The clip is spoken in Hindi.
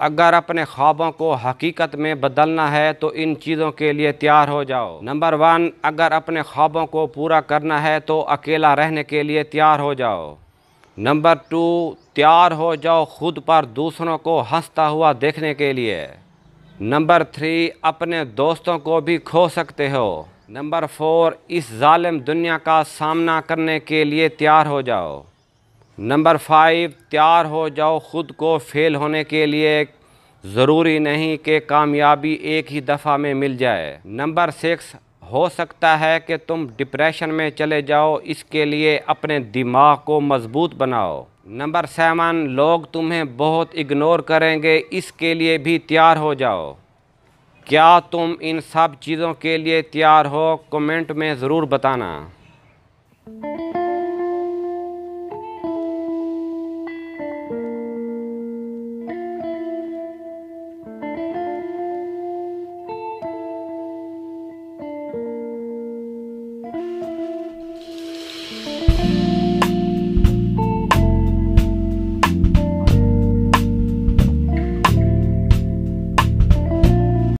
अगर अपने ख्वाबों को हकीकत में बदलना है तो इन चीज़ों के लिए तैयार हो जाओ। नंबर 1, अगर अपने ख्वाबों को पूरा करना है तो अकेला रहने के लिए तैयार हो जाओ। नंबर 2, तैयार हो जाओ खुद पर दूसरों को हंसता हुआ देखने के लिए। नंबर 3, अपने दोस्तों को भी खो सकते हो। नंबर 4, इस जालिम दुनिया का सामना करने के लिए तैयार हो जाओ। नंबर 5, तैयार हो जाओ खुद को फेल होने के लिए। ज़रूरी नहीं कि कामयाबी एक ही दफ़ा में मिल जाए। नंबर 6, हो सकता है कि तुम डिप्रेशन में चले जाओ, इसके लिए अपने दिमाग को मजबूत बनाओ। नंबर 7, लोग तुम्हें बहुत इग्नोर करेंगे, इसके लिए भी तैयार हो जाओ। क्या तुम इन सब चीज़ों के लिए तैयार हो? कमेंट में ज़रूर बताना।